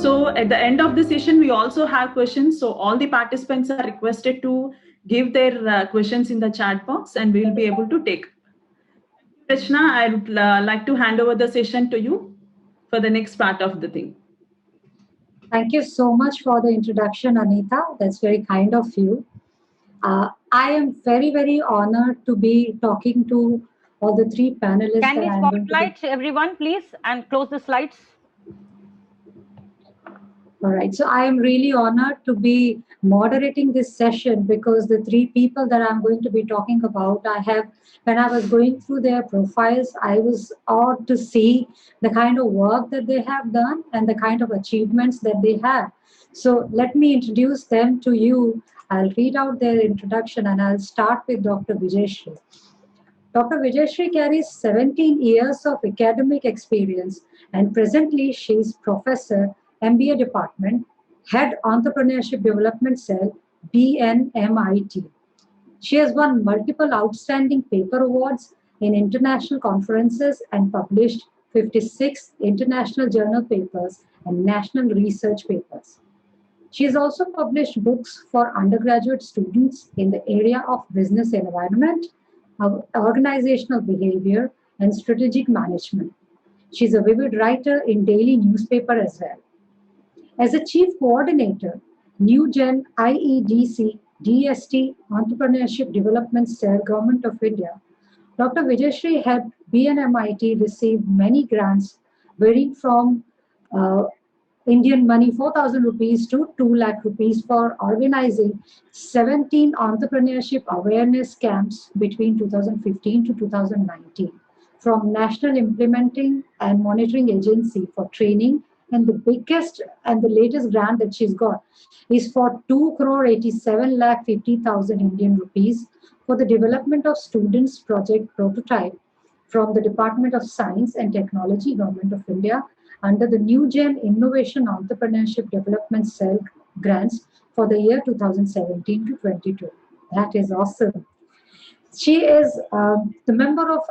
So at the end of the session, we also have questions. So all the participants are requested to give their questions in the chat box and we will be able to take. Rachna, I would like to hand over the session to you for the next part of the thing. Thank you so much for the introduction, Anita. That's very kind of you. I am very, very honored to be talking to all the three panelists. Can we spotlight everyone, please, and close the slides? All right. So I am really honored to be moderating this session because the three people that I'm going to be talking about, when I was going through their profiles, I was awed to see the kind of work that they have done and the kind of achievements that they have. So let me introduce them to you. I'll read out their introduction and I'll start with Dr. Vijayashree. Dr. Vijayashree carries 17 years of academic experience and presently she is Professor, MBA Department, Head Entrepreneurship Development Cell, BNMIT. She has won multiple outstanding paper awards in international conferences and published 56 international journal papers and national research papers. She has also published books for undergraduate students in the area of business environment, organizational behavior, and strategic management. She's a vivid writer in daily newspaper as well. As a chief coordinator, NewGen IEDC DST Entrepreneurship Development Cell, Government of India, Dr. Vijayashree helped BNMIT receive many grants varying from Indian money 4,000 rupees to 2 lakh rupees for organizing 17 entrepreneurship awareness camps between 2015 to 2019 from National Implementing and Monitoring Agency for training, and the biggest and the latest grant that she's got is for 2,87,50,000 Indian rupees for the development of students project prototype from the Department of Science and Technology, Government of India, under the NewGen Innovation Entrepreneurship Development Cell grants for the year 2017 to 22. That is awesome. She is the member of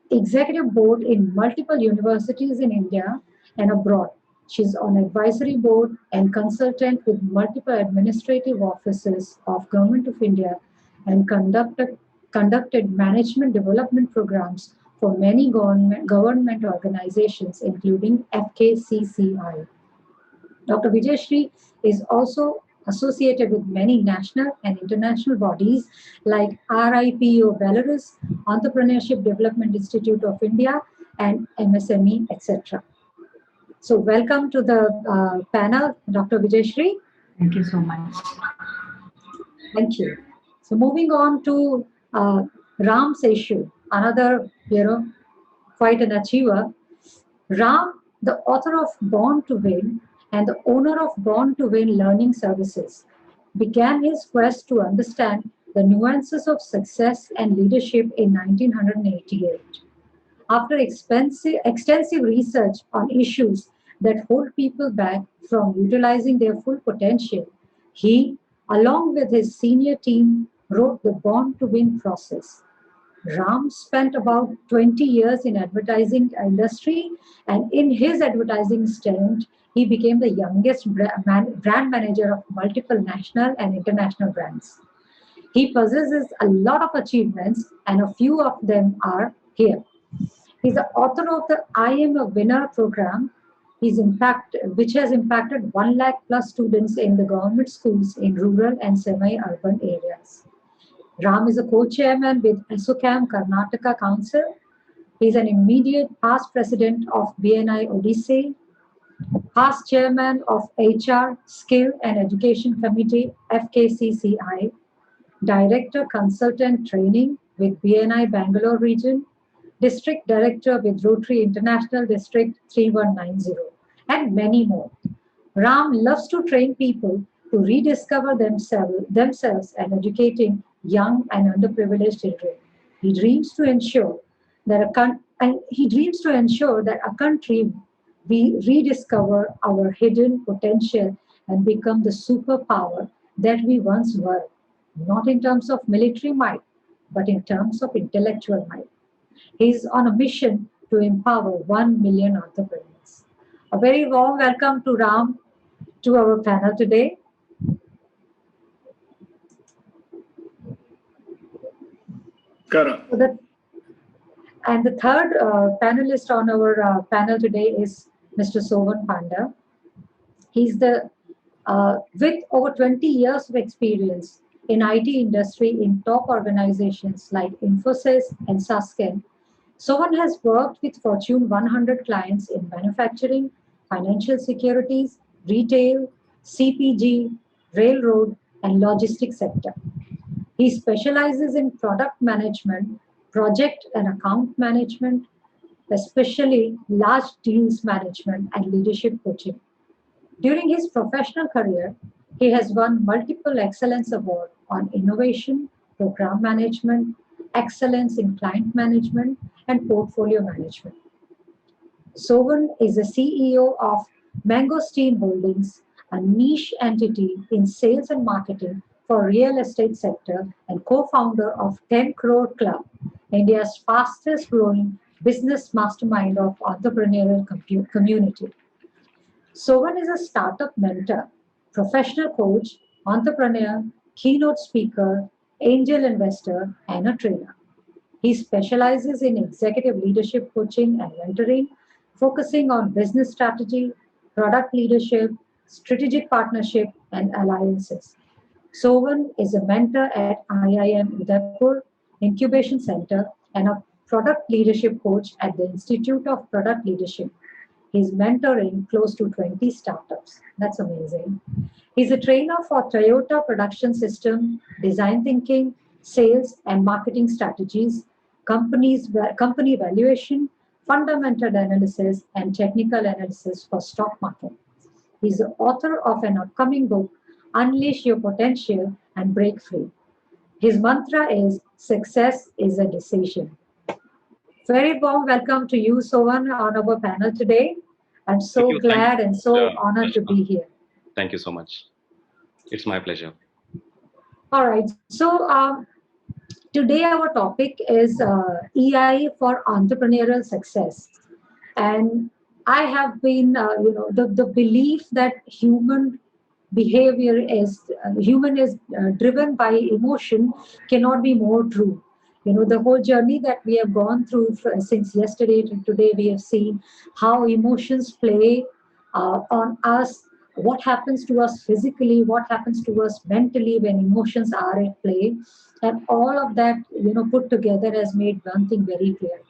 executive board in multiple universities in India and abroad. She's on advisory board and consultant with multiple administrative offices of Government of India and conducted management development programs for many government organizations, including FKCCI. Dr. Vijayashree is also associated with many national and international bodies like RIPO Belarus, Entrepreneurship Development Institute of India, and MSME, etc. So welcome to the panel, Dr. Vijayashree. Thank you so much. Thank you. So moving on to Ram Seshu, another, quite an achiever. Ram, the author of Born to Win and the owner of Born to Win Learning Services, began his quest to understand the nuances of success and leadership in 1988. After extensive research on issues that hold people back from utilizing their full potential, he, along with his senior team, wrote the Born to Win process. Ram spent about 20 years in advertising industry, and in his advertising stint, he became the youngest brand manager of multiple national and international brands. He possesses a lot of achievements, and a few of them are here. He's the author of the I Am a Winner program, which has impacted 1 lakh plus students in the government schools in rural and semi-urban areas. Ram is a co-chairman with ASSOCHAM Karnataka Council. He's an immediate past president of BNI Odisha, past chairman of HR, Skill and Education Committee, FKCCI, director consultant training with BNI Bangalore region, district director with Rotary International District 3190, and many more. Ram loves to train people to rediscover themselves and educating young and underprivileged children. He dreams to ensure that a country we rediscover our hidden potential and become the superpower that we once were, not in terms of military might, but in terms of intellectual might. He is on a mission to empower 1 million entrepreneurs. A very warm welcome to Ram. to our panel today. Correct. And the third panelist on our panel today is Mr. Sovan Panda. He's with over 20 years of experience in IT industry in top organizations like Infosys and Sasken. Sovan has worked with Fortune 100 clients in manufacturing, financial securities, retail, CPG, railroad, and logistics sector. He specializes in product management, project and account management, especially large deals management and leadership coaching. During his professional career, he has won multiple excellence awards on innovation, program management, excellence in client management, and portfolio management. Sovan is the CEO of Mangosteen Holdings, a niche entity in sales and marketing for real estate sector and co-founder of 10 Crore Club, India's fastest growing business mastermind of entrepreneurial community. Sovan is a startup mentor, professional coach, entrepreneur, keynote speaker, angel investor, and a trainer. He specializes in executive leadership coaching and mentoring, focusing on business strategy, product leadership, strategic partnership, and alliances. Sovan is a mentor at IIM Udaipur Incubation Center and a product leadership coach at the Institute of Product Leadership. He's mentoring close to 20 startups. That's amazing. He's a trainer for Toyota Production System, design thinking, sales and marketing strategies, company valuation, fundamental analysis, and technical analysis for stock market. He's the author of an upcoming book, Unleash Your Potential and Break Free. His mantra is success is a decision. Very warm welcome to you, Sovan, on our panel today. I'm so glad and so honored to be here. Thank you so much. It's my pleasure. All right. So today our topic is EI for entrepreneurial success. And I have been, the belief that human behavior is driven by emotion cannot be more true. The whole journey that we have gone through since yesterday to today, we have seen how emotions play on us, what happens to us physically, what happens to us mentally when emotions are at play. And all of that, put together has made one thing very clear.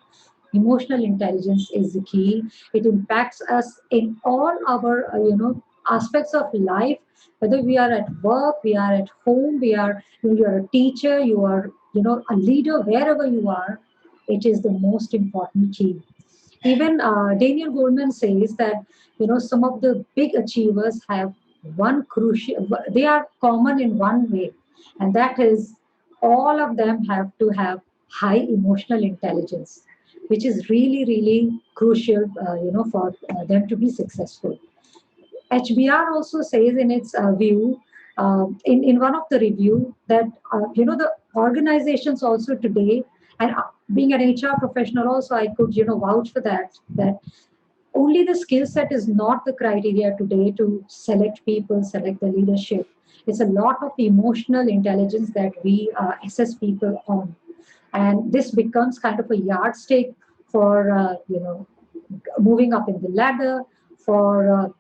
Emotional intelligence is the key. It impacts us in all our, aspects of life, whether we are at work, we are at home, you are a teacher, you are a leader, wherever you are, it is the most important key. Even Daniel Goleman says that, some of the big achievers have they are common in one way, and that is all of them have to have high emotional intelligence, which is really, really crucial, for them to be successful. HBR also says in its view, in one of the review that the organizations also today, and being an HR professional also, I could vouch for that only the skill set is not the criteria today to select people, select the leadership. It's a lot of emotional intelligence that we assess people on, and this becomes kind of a yardstick for moving up in the ladder, for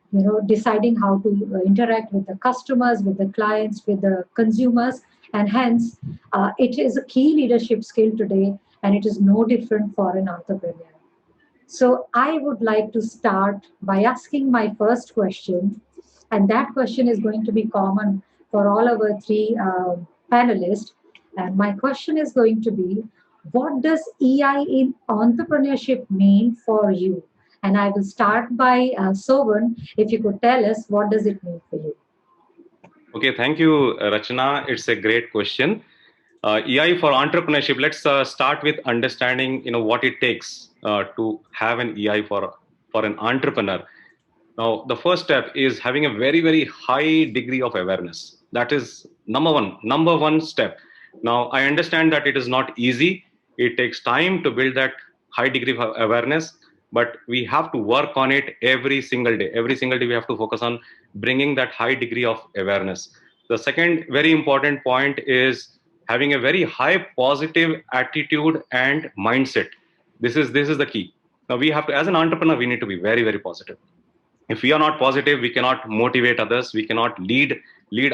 deciding how to interact with the customers, with the clients, with the consumers, and hence it is a key leadership skill today, and it is no different for an entrepreneur. So I would like to start by asking my first question, and that question is going to be common for all our three panelists. And my question is going to be, what does EI in entrepreneurship mean for you? And I will start by Sovan. If you could tell us, what does it mean for you? Okay, thank you, Rachana. It's a great question. EI for entrepreneurship. Let's start with understanding, what it takes to have an EI for an entrepreneur. Now, the first step is having a very, very high degree of awareness. That is number one step. Now, I understand that it is not easy. It takes time to build that high degree of awareness. but we have to work on it every single day. Every single day, we have to focus on bringing that high degree of awareness. The second very important point is having a very high positive attitude and mindset. This is the key. Now we have to, as an entrepreneur, we need to be very, very positive. If we are not positive, we cannot motivate others, we cannot lead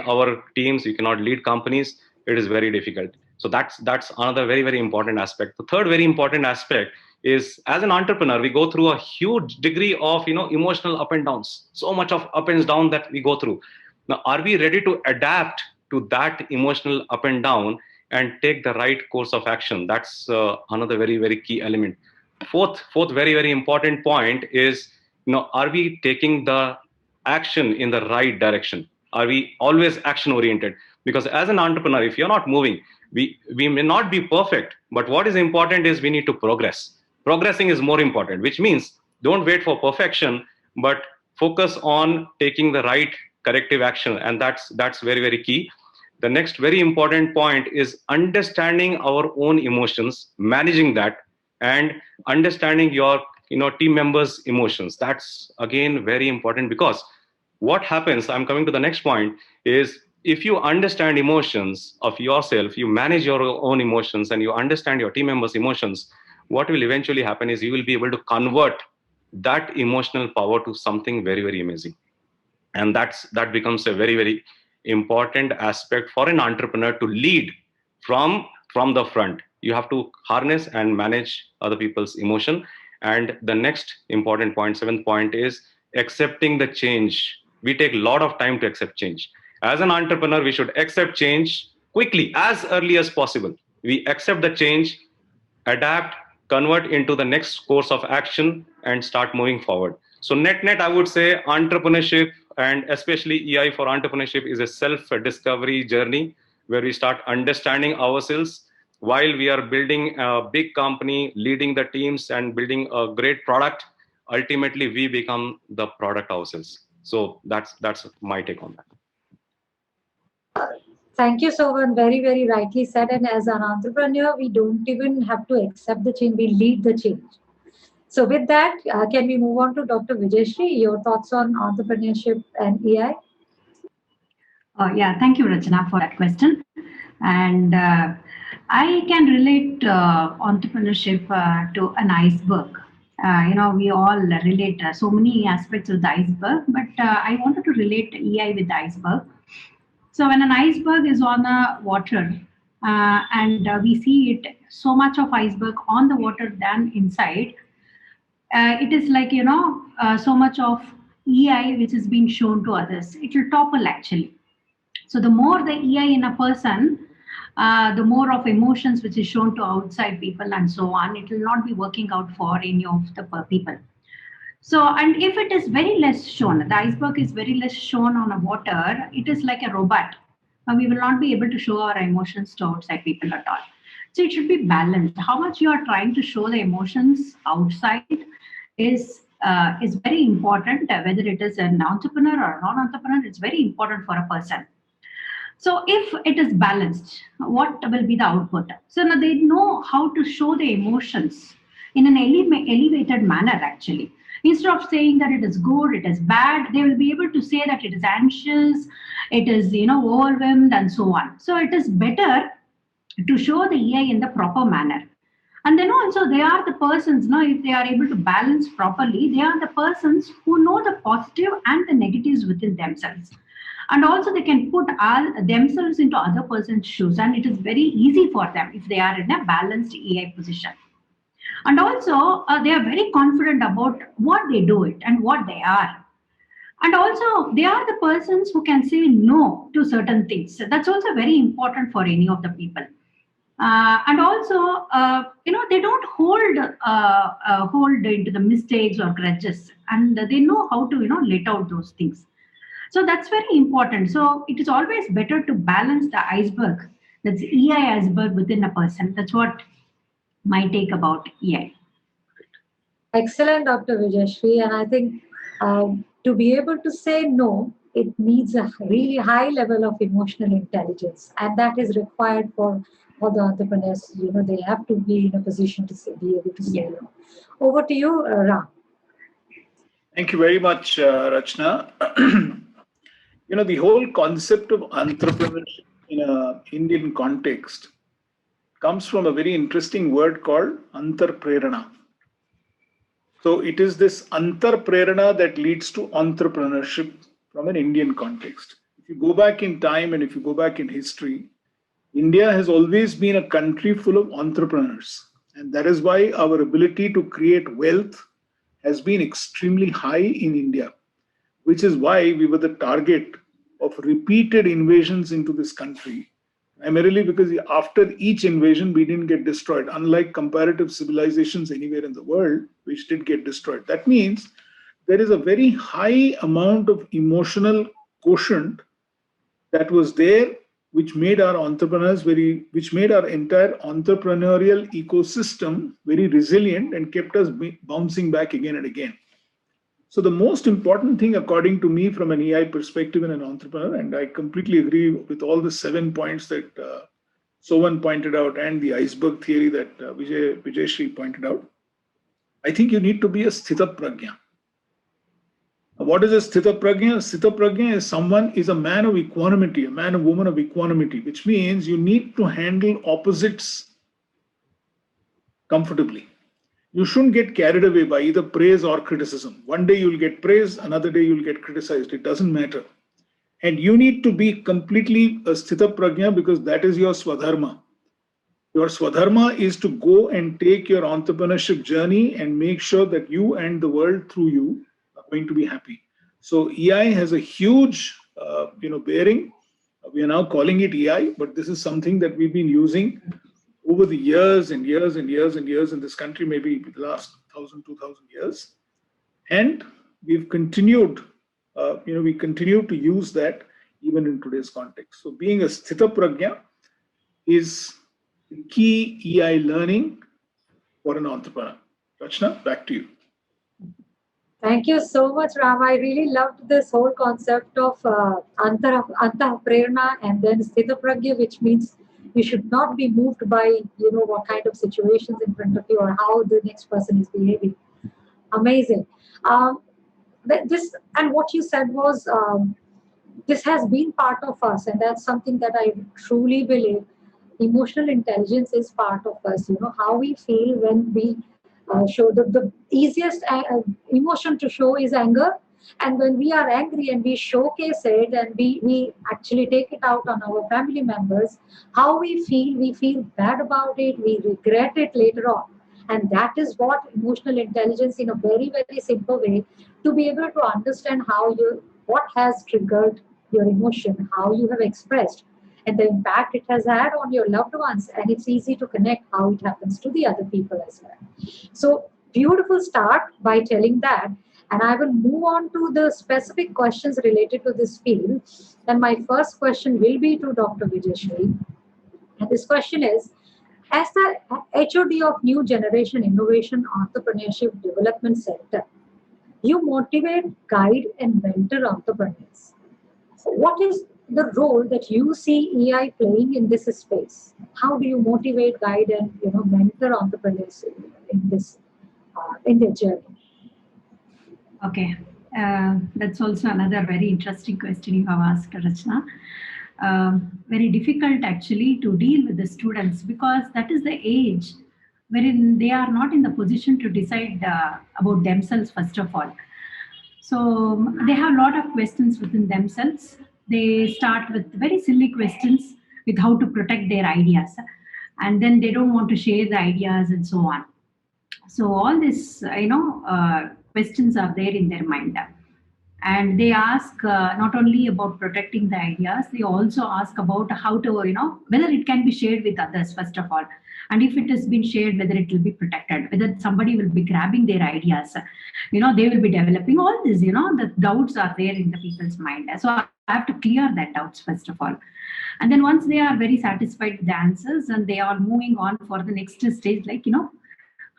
our teams, we cannot lead companies. It is very difficult. So that's another very, very important aspect. The third very important aspect is, as an entrepreneur, we go through a huge degree of emotional up and downs, so much of up and down that we go through. Now, are we ready to adapt to that emotional up and down and take the right course of action? That's another very, very key element. Fourth very, very important point is, are we taking the action in the right direction? Are we always action oriented? Because as an entrepreneur, if you're not moving, we may not be perfect, but what is important is we need to progress. Progressing is more important, which means don't wait for perfection, but focus on taking the right corrective action. And that's very, very key. The next very important point is understanding our own emotions, managing that, and understanding your team members' emotions. That's again very important, because what happens, I'm coming to the next point, is if you understand emotions of yourself, you manage your own emotions, and you understand your team members' emotions, what will eventually happen is you will be able to convert that emotional power to something very, very amazing. And that becomes a very, very important aspect for an entrepreneur to lead from the front. You have to harness and manage other people's emotion. And the next important point, seventh point, is accepting the change. We take a lot of time to accept change. As an entrepreneur, we should accept change quickly, as early as possible. We accept the change, adapt, convert into the next course of action, and start moving forward. So net, I would say entrepreneurship, and especially EI for entrepreneurship, is a self-discovery journey where we start understanding ourselves while we are building a big company, leading the teams, and building a great product. Ultimately, we become the product ourselves. So that's my take on that. Thank you, Sovan. Very, very rightly said. And as an entrepreneur, we don't even have to accept the change, we lead the change. So with that, can we move on to Dr. Vijayashree? Your thoughts on entrepreneurship and EI? Yeah, thank you, Rachana, for that question. And I can relate entrepreneurship to an iceberg. We all relate so many aspects of the iceberg, but I wanted to relate EI with the iceberg. So when an iceberg is on the water, and we see it, so much of iceberg on the water than inside, it is like, so much of EI which is being shown to others. It will topple actually. So the more the EI in a person, the more of emotions which is shown to outside people and so on, it will not be working out for any of the people. So, and if it is very less shown, the iceberg is very less shown on a water, it is like a robot. We will not be able to show our emotions to outside people at all. So it should be balanced. How much you are trying to show the emotions outside is very important, whether it is an entrepreneur or a non-entrepreneur, it's very important for a person. So if it is balanced, what will be the output? So now they know how to show the emotions in an elevated manner actually. Instead of saying that it is good, it is bad, they will be able to say that it is anxious, it is overwhelmed and so on. So it is better to show the EI in the proper manner. And then also they are the persons, if they are able to balance properly, they are the persons who know the positive and the negatives within themselves. And also they can put themselves into other person's shoes, and it is very easy for them if they are in a balanced EI position. And also they are very confident about what they do it and what they are. And also they are the persons who can say no to certain things. That's also very important for any of the people. And also, they don't hold into the mistakes or grudges, and they know how to, let out those things. So that's very important. So it is always better to balance the iceberg. That's EI iceberg within a person. That's what my take about EI. Excellent, Dr. Vijayashree. And I think to be able to say no, it needs a really high level of emotional intelligence. And that is required for all the entrepreneurs, they have to be in a position to be able to say no. Over to you, Ram. Thank you very much, Rachna. The whole concept of entrepreneurship in an Indian context comes from a very interesting word called antarprerana. So it is this antarprerana that leads to entrepreneurship from an Indian context. If you go back in time and if you go back in history, India has always been a country full of entrepreneurs. And that is why our ability to create wealth has been extremely high in India, which is why we were the target of repeated invasions into this country, primarily because after each invasion, we didn't get destroyed, unlike comparative civilizations anywhere in the world, which did get destroyed. That means there is a very high amount of emotional quotient that was there, which made our entrepreneurs which made our entire entrepreneurial ecosystem very resilient and kept us bouncing back again and again. So the most important thing, according to me, from an EI perspective and an entrepreneur, and I completely agree with all the 7 points that Sovan pointed out and the iceberg theory that Vijay Shri pointed out, I think you need to be a sthita prajna. What is a sthita prajna? Sthita prajna is a man of equanimity, a man or woman of equanimity, which means you need to handle opposites comfortably. You shouldn't get carried away by either praise or criticism. One day you'll get praise, another day you'll get criticized. It doesn't matter. And you need to be completely a sthita prajna because that is your swadharma. Your swadharma is to go and take your entrepreneurship journey and make sure that you and the world through you are going to be happy. So EI has a huge bearing. We are now calling it EI, but this is something that we've been using over the years and years and years and years in this country, maybe the last 1,000, 2,000 years. And we've continued, we continue to use that even in today's context. So being a sthita prajna is the key EI learning for an entrepreneur. Rachna, back to you. Thank you so much, Ram. I really loved this whole concept of antah-prerana and then sthita prajna, which means you should not be moved by, what kind of situations in front of you or how the next person is behaving. Amazing. And what you said was, this has been part of us, and that's something that I truly believe. Emotional intelligence is part of us. How we feel when we show the easiest emotion to show is anger. And when we are angry and we showcase it and we actually take it out on our family members, how we feel bad about it, we regret it later on. And that is what emotional intelligence, in a very, very simple way, to be able to understand what has triggered your emotion, how you have expressed, and the impact it has had on your loved ones. And it's easy to connect how it happens to the other people as well. So beautiful start by telling that. And I will move on to the specific questions related to this field. And my first question will be to Dr. Vijay Shri. And this question is, as the HOD of New Generation Innovation Entrepreneurship Development Center, you motivate, guide, and mentor entrepreneurs. So what is the role that you see EI playing in this space? How do you motivate, guide, and mentor entrepreneurs in this in their journey? Okay, that's also another very interesting question you have asked, Rachna. Very difficult actually to deal with the students because that is the age wherein they are not in the position to decide about themselves first of all. So they have a lot of questions within themselves. They start with very silly questions with how to protect their ideas, and then they don't want to share the ideas and so on. So all this, questions are there in their mind. And they ask not only about protecting the ideas, they also ask about how to, whether it can be shared with others, first of all. And if it has been shared, whether it will be protected, whether somebody will be grabbing their ideas, they will be developing all this, the doubts are there in the people's mind. So I have to clear that doubts, first of all. And then once they are very satisfied with the answers and they are moving on for the next stage, like,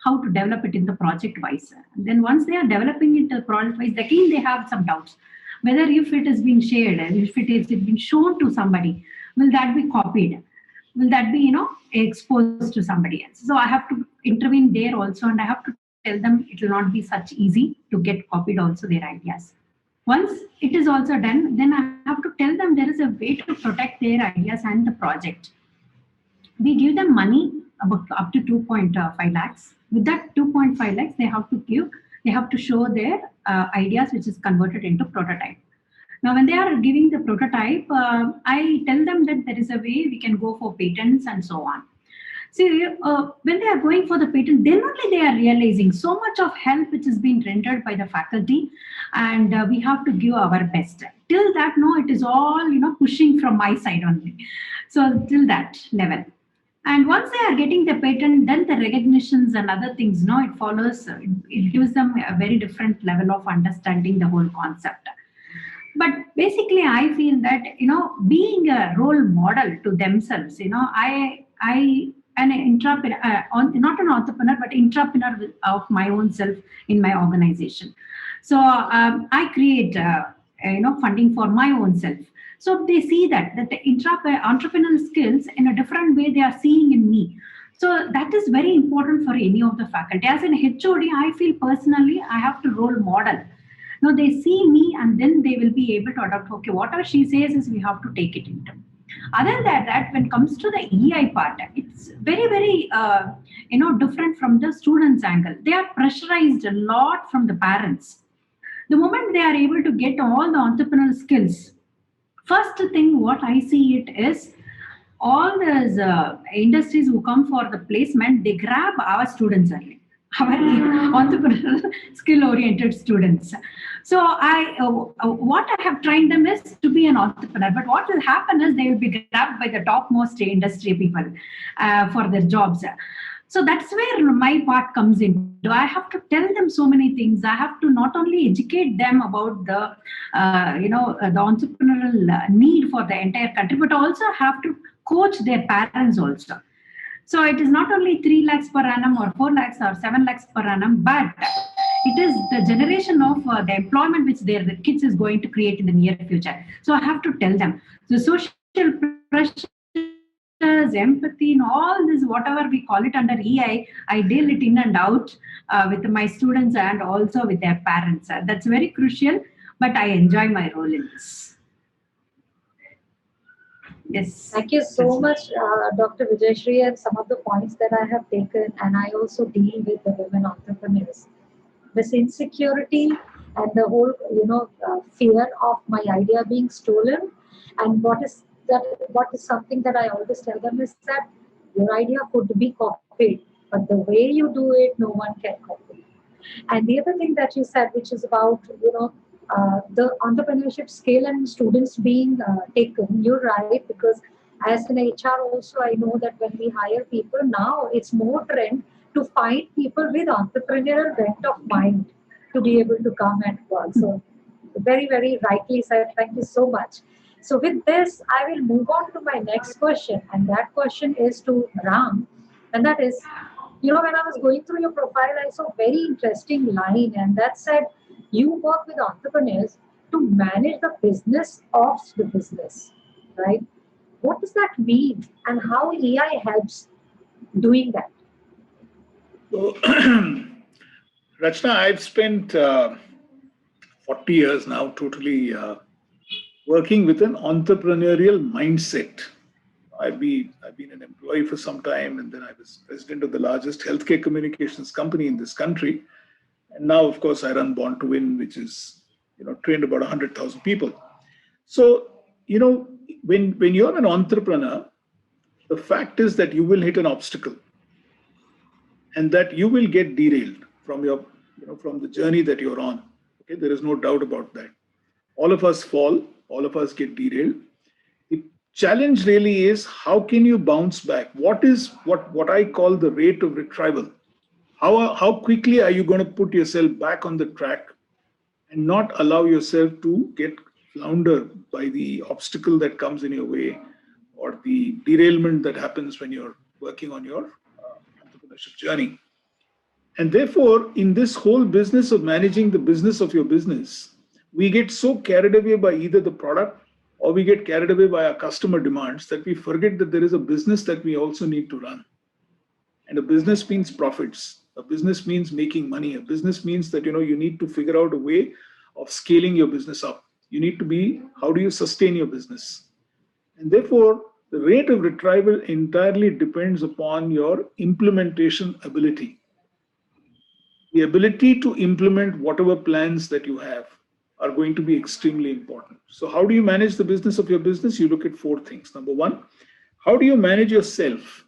how to develop it in the project wise. And then once they are developing it project wise, again they have some doubts. Whether if it has been shared, if it has been shown to somebody, will that be copied? will that be, exposed to somebody else? So I have to intervene there also, and I have to tell them it will not be such easy to get copied also their ideas. Once it is also done, then I have to tell them there is a way to protect their ideas and the project. We give them money about up to 2.5 lakhs. With that 2.5 lakhs, they have to show their ideas, which is converted into prototype. Now, when they are giving the prototype, I tell them that there is a way we can go for patents and so on. See, when they are going for the patent, then only they are realizing so much of help which is being rendered by the faculty, and we have to give our best. Till that, no, it is all, pushing from my side only. So till that level. And once they are getting the patent, then the recognitions and other things, it follows, it gives them a very different level of understanding the whole concept. But basically, I feel that, being a role model to themselves, an entrepreneur, not an entrepreneur, but entrepreneur of my own self in my organization. So I create, funding for my own self. So they see that the entrepreneurial skills in a different way they are seeing in me. So that is very important for any of the faculty. As an HOD, I feel personally I have to role model. Now they see me and then they will be able to adopt, okay, whatever she says is we have to take it into. Other than that, when it comes to the EI part, it's very, very, different from the students' angle. They are pressurized a lot from the parents. The moment they are able to get all the entrepreneurial skills, first thing what I see it is, all those industries who come for the placement, they grab our students early, our entrepreneurial skill-oriented students. So what I have trained them is to be an entrepreneur. But what will happen is they will be grabbed by the topmost industry people for their jobs. So that's where my part comes in. I have to tell them so many things. I have to not only educate them about the, the entrepreneurial need for the entire country, but also have to coach their parents also. So it is not only 3 lakhs per annum or 4 lakhs or 7 lakhs per annum, but it is the generation of the employment which their kids is going to create in the near future. So I have to tell them. The social pressures, empathy, and all this, whatever we call it under EI, I deal it in and out with my students and also with their parents. That's very crucial, but I enjoy my role in this. Yes. Thank you so much, Dr. Vijayashree, and some of the points that I have taken, and I also deal with the women entrepreneurs. This insecurity and the whole, fear of my idea being stolen, and what is something that I always tell them is that your idea could be copied, but the way you do it, no one can copy. And the other thing that you said, which is about, the entrepreneurship scale and students being taken, you're right, because as an HR also, I know that when we hire people now, it's more trend to find people with entrepreneurial bent of mind to be able to come and work. So very, very rightly said. Thank you so much. So with this, I will move on to my next question. And that question is to Ram. And that is, when I was going through your profile, I saw a very interesting line. And that said, you work with entrepreneurs to manage the business of the business, right? What does that mean? And how EI helps doing that? So, Rachna, I've spent 40 years now totally working with an entrepreneurial mindset. I've been an employee for some time, and then I was president of the largest healthcare communications company in this country. And now, of course, I run Born to Win, which is, trained about 100,000 people. So, when you're an entrepreneur, the fact is that you will hit an obstacle, and that you will get derailed from from the journey that you're on. Okay, there is no doubt about that. All of us fall, all of us get derailed. The challenge really is, how can you bounce back? What is what I call the rate of retrieval? How quickly are you going to put yourself back on the track and not allow yourself to get floundered by the obstacle that comes in your way or the derailment that happens when you're working on your entrepreneurship journey? And therefore, in this whole business of managing the business of your business, we get so carried away by either the product or we get carried away by our customer demands that we forget that there is a business that we also need to run. And a business means profits. A business means making money. A business means that you need to figure out a way of scaling your business up. You need to be, how do you sustain your business? And therefore, the rate of retrieval entirely depends upon your implementation ability. The ability to implement whatever plans that you have are going to be extremely important. So how do you manage the business of your business? You look at 4 things. Number 1, how do you manage yourself?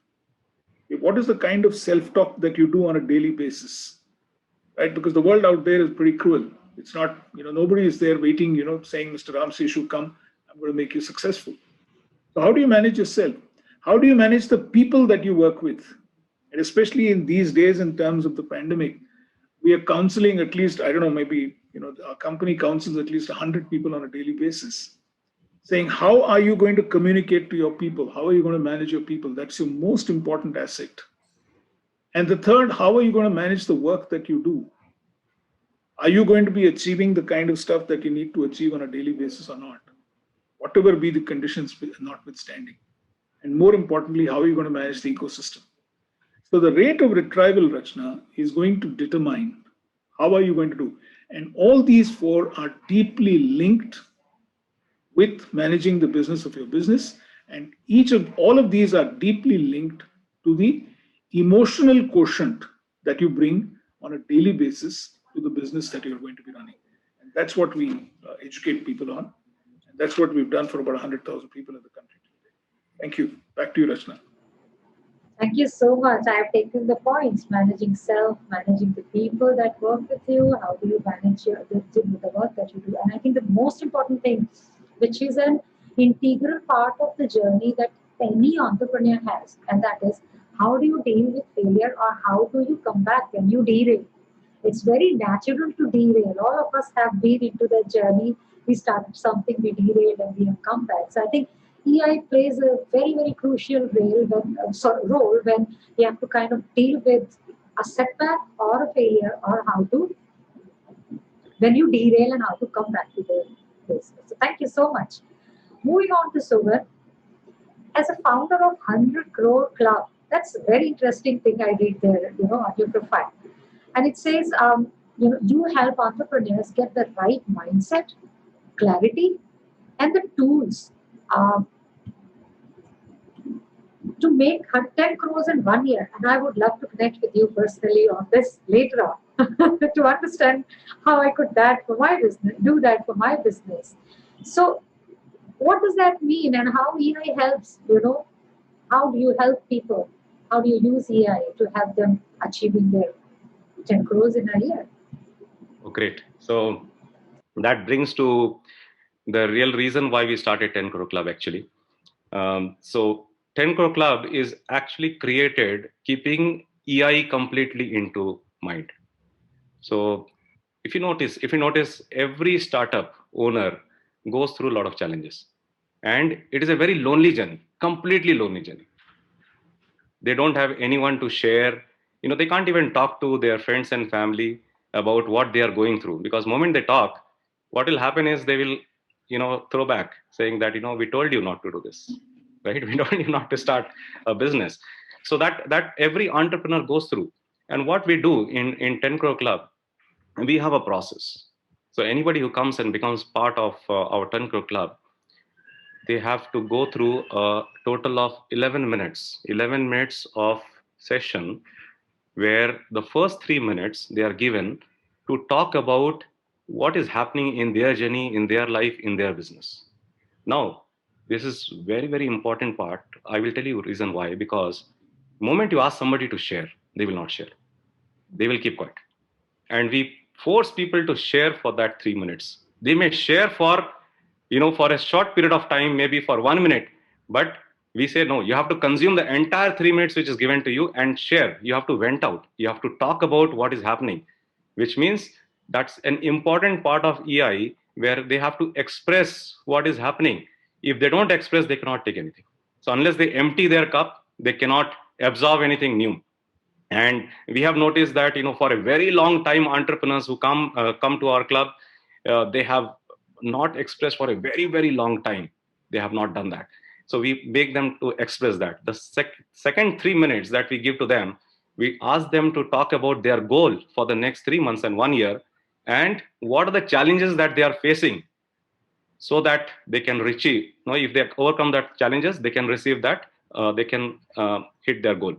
What is the kind of self-talk that you do on a daily basis, right? Because the world out there is pretty cruel. It's not, nobody is there waiting, saying, Mr. Ram Seshu, come, I'm going to make you successful. So how do you manage yourself? How do you manage the people that you work with? And especially in these days, in terms of the pandemic, we are counseling at least, I don't know, maybe, our company counsels at least 100 people on a daily basis, saying, how are you going to communicate to your people? How are you going to manage your people? That's your most important asset. And the third, how are you going to manage the work that you do? Are you going to be achieving the kind of stuff that you need to achieve on a daily basis or not? Whatever be the conditions notwithstanding. And more importantly, how are you going to manage the ecosystem? So the rate of retrieval, Rachna, is going to determine how are you going to do. And all these 4 are deeply linked with managing the business of your business. And all of these are deeply linked to the emotional quotient that you bring on a daily basis to the business that you're going to be running. And that's what we educate people on. And that's what we've done for about 100,000 people in the country today. Thank you. Back to you, Rachna. Thank you so much. I have taken the points: managing self, managing the people that work with you. How do you manage the work that you do? And I think the most important thing, which is an integral part of the journey that any entrepreneur has, and that is, how do you deal with failure, or how do you come back when you derail? It's very natural to derail. All of us have been into that journey. We started something, we derailed, and we have come back. So I think EI plays a very, very crucial role when you have to kind of deal with a setback or a failure, or when you derail and how to come back to the business. So thank you so much. Moving on to Sugar. As a founder of 100 Crore Club, that's a very interesting thing I read there, on your profile. And it says, you help entrepreneurs get the right mindset, clarity, and the tools to make 10 crores in 1 year. And I would love to connect with you personally on this later on to understand how I could do that for my business. So what does that mean, and how EI helps, how do you help people? How do you use EI to help them achieving their 10 crores in a year? Oh, great. So that brings to the real reason why we started 10 Crore Club actually. So 10 Crore Club is actually created keeping EI completely into mind. So if you notice, every startup owner goes through a lot of challenges, and it is a very lonely journey, completely lonely journey. They don't have anyone to share. They can't even talk to their friends and family about what they are going through, because the moment they talk, what will happen is they will, throw back saying that, we told you not to do this, right? We told you not to start a business. So that every entrepreneur goes through. And what we do in 10 Crore Club, we have a process. So anybody who comes and becomes part of our 10 Crore Club, they have to go through a total of 11 minutes of session, where the first 3 minutes they are given to talk about what is happening in their journey, in their life, in their business. Now, this is very, very important part. I will tell you the reason why. Because the moment you ask somebody to share, they will not share. They will keep quiet. And we force people to share for that 3 minutes. They may share for a short period of time, maybe for 1 minute, but we say, no, you have to consume the entire 3 minutes which is given to you and share. You have to vent out. You have to talk about what is happening, which means that's an important part of EI, where they have to express what is happening. If they don't express, they cannot take anything. So unless they empty their cup, they cannot absorb anything new. And we have noticed that, for a very long time, entrepreneurs who come to our club, they have not expressed for a very, very long time. They have not done that. So we make them to express that. The second 3 minutes that we give to them, we ask them to talk about their goal for the next 3 months and 1 year, and what are the challenges that they are facing, so that they can achieve. If they overcome that challenges, they can receive that, they can hit their goal.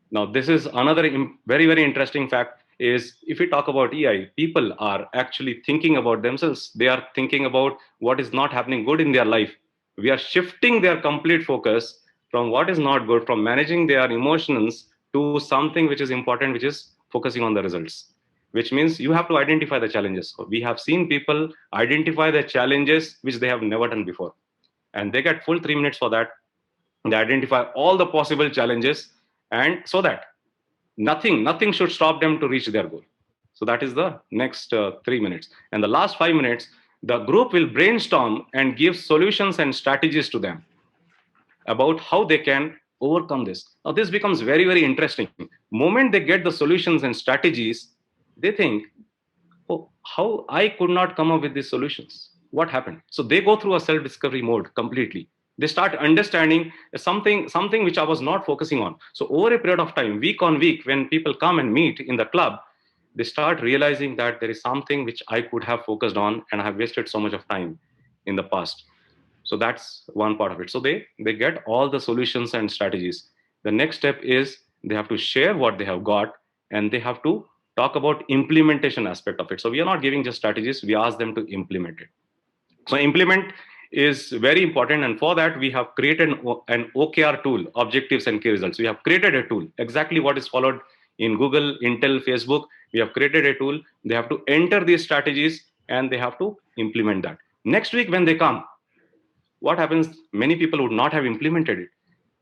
Now, this is another very, very interesting fact is if we talk about EI, people are actually thinking about themselves. They are thinking about what is not happening good in their life. We are shifting their complete focus from what is not good, from managing their emotions to something which is important, which is focusing on the results, which means you have to identify the challenges. So we have seen people identify the challenges which they have never done before. And they get full 3 minutes for that. They identify all the possible challenges, and so that nothing should stop them to reach their goal. So that is the next 3 minutes. And the last 5 minutes, the group will brainstorm and give solutions and strategies to them about how they can overcome this. Now this becomes very, very interesting. Moment they get the solutions and strategies, they think, oh, how I could not come up with these solutions? What happened? So they go through a self-discovery mode completely. They start understanding something which I was not focusing on. So over a period of time, week on week, when people come and meet in the club, they start realizing that there is something which I could have focused on and I have wasted so much of time in the past. So that's one part of it. So they get all the solutions and strategies. The next step is they have to share what they have got, and they have to talk about implementation aspect of it. So we are not giving just strategies, we ask them to implement it. So implement is very important, and for that we have created an OKR tool, objectives and key results. We have created a tool, exactly what is followed in Google, Intel, Facebook. We have created a tool. They have to enter these strategies and they have to implement that. Next week when they come, what happens? Many people would not have implemented it.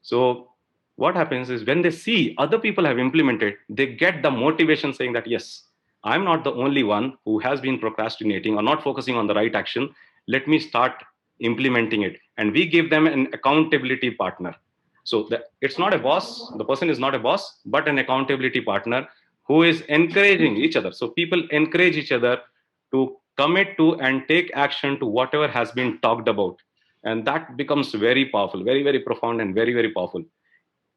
So what happens is when they see other people have implemented, they get the motivation saying that, yes, I'm not the only one who has been procrastinating or not focusing on the right action. Let me start implementing it. And we give them an accountability partner. So it's not a boss. The person is not a boss, but an accountability partner who is encouraging each other. So people encourage each other to commit to and take action to whatever has been talked about. And that becomes very powerful, very, very profound and very, very powerful.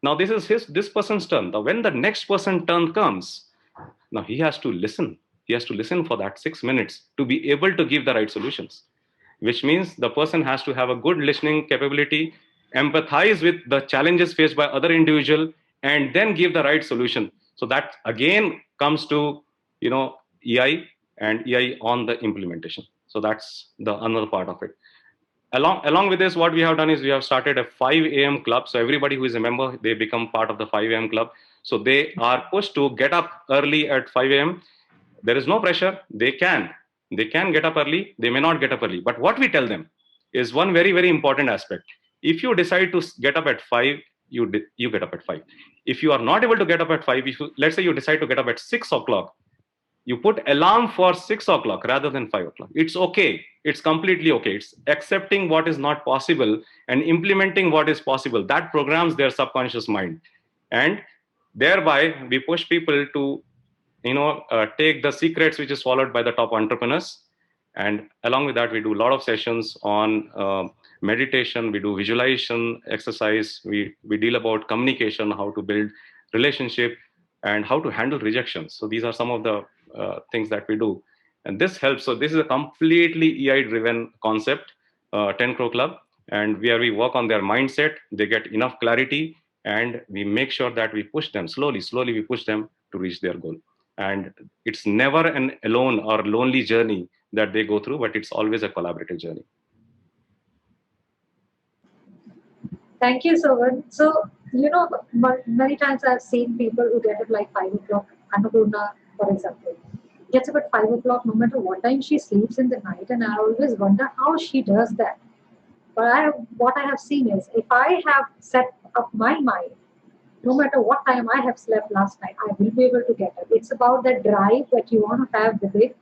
Now this is this person's turn. Now when the next person's turn comes, now he has to listen. He has to listen for that 6 minutes to be able to give the right solutions, which means the person has to have a good listening capability, empathize with the challenges faced by other individual, and then give the right solution. So that again comes to, EI and EI on the implementation. So that's the another part of it. Along with this, what we have done is we have started a 5 a.m. club. So everybody who is a member, they become part of the 5 a.m. club. So they are pushed to get up early at 5 a.m. There is no pressure. They can get up early. They may not get up early. But what we tell them is one very, very important aspect. If you decide to get up at 5, you get up at 5. If you are not able to get up at 5, let's say you decide to get up at 6 o'clock, you put alarm for 6 o'clock rather than 5 o'clock. It's okay. It's completely okay. It's accepting what is not possible and implementing what is possible. That programs their subconscious mind. And thereby, we push people to, take the secrets which is followed by the top entrepreneurs. And along with that, we do a lot of sessions on meditation. We do visualization exercise. We deal about communication, how to build relationship, and how to handle rejections. So these are some of the things that we do. And this helps. So this is a completely EI-driven concept, 10 Crore Club. And where we work on their mindset, they get enough clarity, and we make sure that we push them slowly we push them to reach their goal. And it's never an alone or lonely journey that they go through, but it's always a collaborative journey. Thank you so much. So, many times I've seen people who get up like 5 o'clock. Annapurna, for example, gets up at 5 o'clock no matter what time she sleeps in the night, and I always wonder how she does that. But what I have seen is, if I have set up my mind, no matter what time I have slept last night, I will be able to get up. It's about that drive that you want to have with it.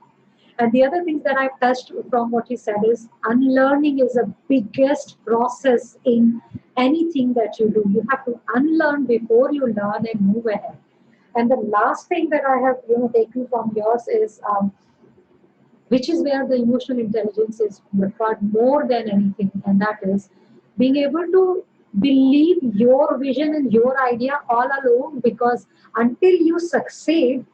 And the other things that I've touched from what you said is unlearning is the biggest process in anything that you do. You have to unlearn before you learn and move ahead. And the last thing that I have taken from yours is, which is where the emotional intelligence is required more than anything, and that is being able to believe your vision and your idea all alone, because until you succeed,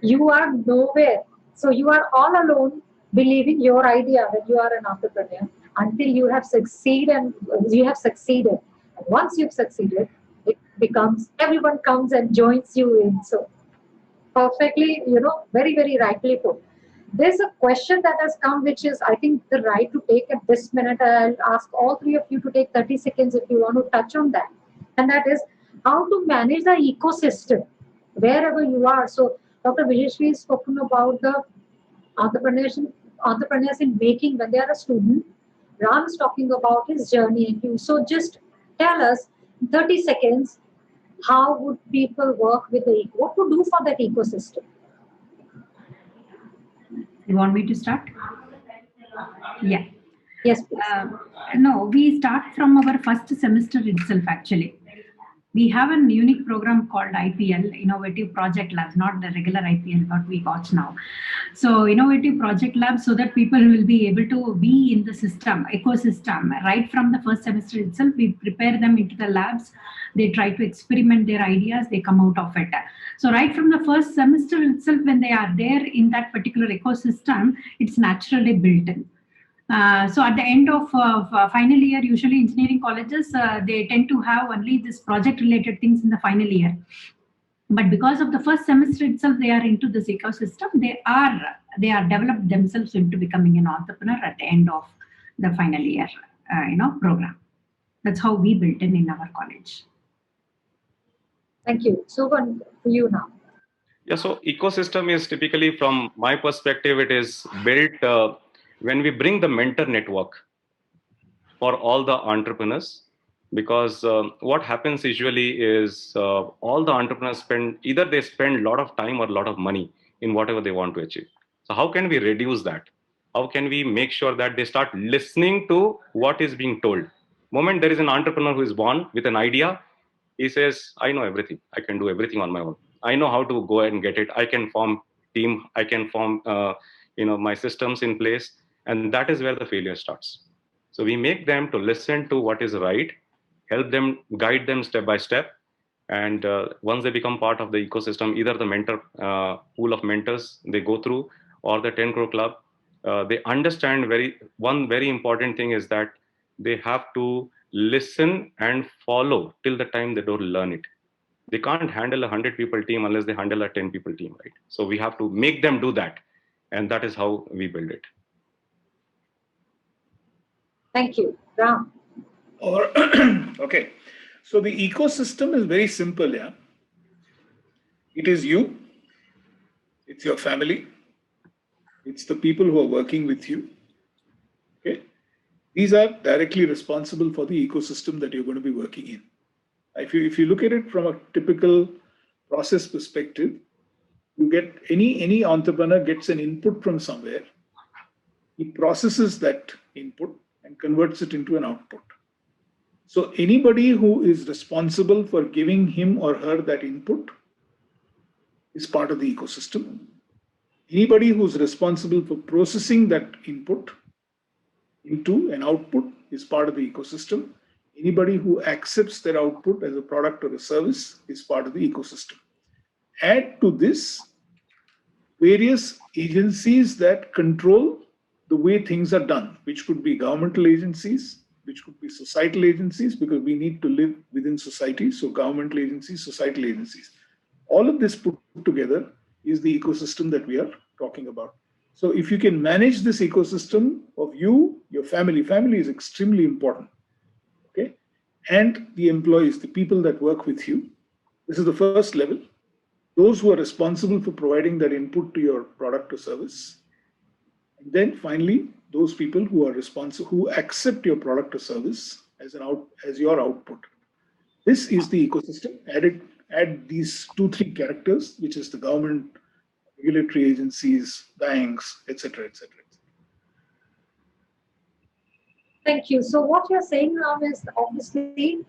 you are nowhere. So you are all alone believing your idea when you are an entrepreneur until you have succeeded and you have succeeded. And once you've succeeded, it becomes everyone comes and joins you in. So perfectly, very, very rightly put. There's a question that has come, which is, I think, the right to take at this minute. I'll ask all three of you to take 30 seconds if you want to touch on that. And that is how to manage the ecosystem wherever you are. So Dr. Vijayashree has spoken about the entrepreneurs in making when they are a student. Ram is talking about his journey and you. So just tell us, 30 seconds, how would people work with what to do for that ecosystem? You want me to start? Yeah. Yes, please. No, we start from our first semester itself, actually. We have a unique program called IPL, Innovative Project Labs, not the regular IPL, what we got now. So Innovative Project Labs, so that people will be able to be in the ecosystem, right from the first semester itself. We prepare them into the labs. They try to experiment their ideas. They come out of it. So right from the first semester itself, when they are there in that particular ecosystem, it's naturally built in. So at the end of final year, usually engineering colleges, they tend to have only this project related things in the final year. But because of the first semester itself, they are into this ecosystem. They are developed themselves into becoming an entrepreneur at the end of the final year, program. That's how we built in our college. Thank you. So for you now. Yeah, so ecosystem is typically, from my perspective, it is built when we bring the mentor network for all the entrepreneurs. Because what happens usually is all the entrepreneurs spend a lot of time or a lot of money in whatever they want to achieve. So how can we reduce that? How can we make sure that they start listening to what is being told? Moment there is an entrepreneur who is born with an idea, he says, I know everything. I can do everything on my own. I know how to go and get it. I can form team. I can form my systems in place. And that is where the failure starts. So we make them to listen to what is right, help them, guide them step by step. And once they become part of the ecosystem, either the mentor pool of mentors they go through or the 10 Crore Club, they understand one very important thing is that they have to listen and follow till the time they don't learn it. They can't handle a 100 people team unless they handle a 10 people team, right? So we have to make them do that. And that is how we build it. Thank you. Ram. Okay. So the ecosystem is very simple, yeah. It is you, it's your family, it's the people who are working with you. Okay. These are directly responsible for the ecosystem that you're going to be working in. If you look at it from a typical process perspective, you get any entrepreneur gets an input from somewhere. He processes that input and converts it into an output. So anybody who is responsible for giving him or her that input is part of the ecosystem. Anybody who's responsible for processing that input into an output is part of the ecosystem. Anybody who accepts their output as a product or a service is part of the ecosystem. Add to this various agencies that control the way things are done, which could be governmental agencies, which could be societal agencies, because we need to live within society. So governmental agencies, societal agencies. All of this put together is the ecosystem that we are talking about. So if you can manage this ecosystem of you, your family is extremely important. Okay, and the employees, the people that work with you. This is the first level. Those who are responsible for providing that input to your product or service. And then finally, those people who are responsible, who accept your product or service as your output. This is the ecosystem. Add these 2-3 characters, which is the government, regulatory agencies, banks, etc., etc. Thank you. So what you're saying now is, obviously,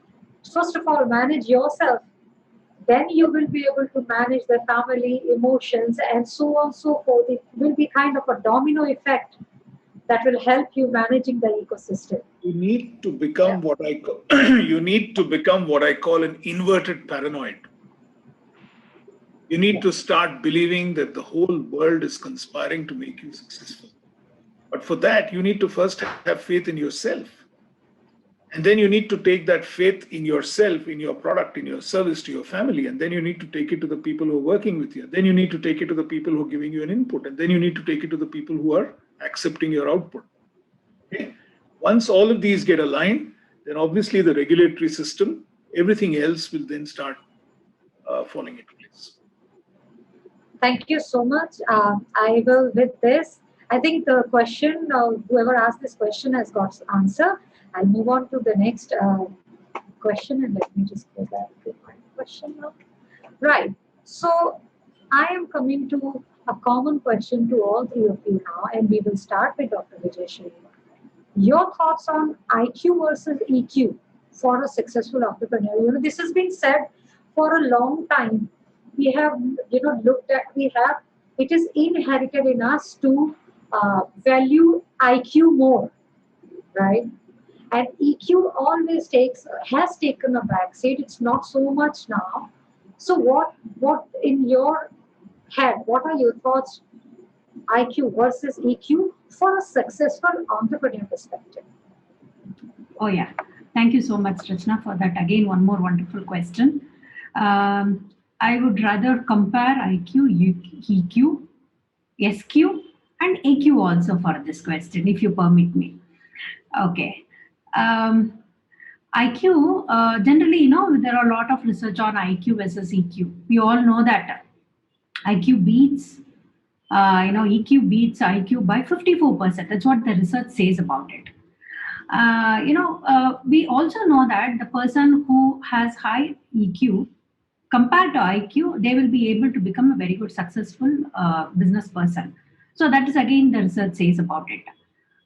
first of all, manage yourself. Then you will be able to manage the family, emotions, and so on and so forth. It will be kind of a domino effect that will help you managing the ecosystem. You need to become what I call you need to become what I call an inverted paranoid. You need to start believing that the whole world is conspiring to make you successful. But for that, you need to first have faith in yourself. And then you need to take that faith in yourself, in your product, in your service to your family. And then you need to take it to the people who are working with you. Then you need to take it to the people who are giving you an input. And then you need to take it to the people who are accepting your output. Okay? Once all of these get aligned, then obviously the regulatory system, everything else will then start falling into place. Thank you so much. I will, with this, I think the question, whoever asked this question has got answer. I'll move on to the next question, and let me just go back to my question now. Right. So I am coming to a common question to all three of you now, and we will start with Dr. Vijayashree. Your thoughts on IQ versus EQ for a successful entrepreneur. You know, this has been said for a long time. We have, looked at, it is inherited in us to value IQ more, right? And EQ always has taken a backseat. It's not so much now. So what in your head, what are your thoughts, IQ versus EQ for a successful entrepreneur perspective? Oh yeah, thank you so much, Rachna, for that. Again, one more wonderful question. I would rather compare IQ, EQ, SQ, and AQ also for this question, if you permit me. Okay. IQ, generally, there are a lot of research on IQ versus EQ. We all know that IQ beats, EQ beats IQ by 54%. That's what the research says about it. We also know that the person who has high EQ compared to IQ, they will be able to become a very good, successful business person. So that is again the research says about it.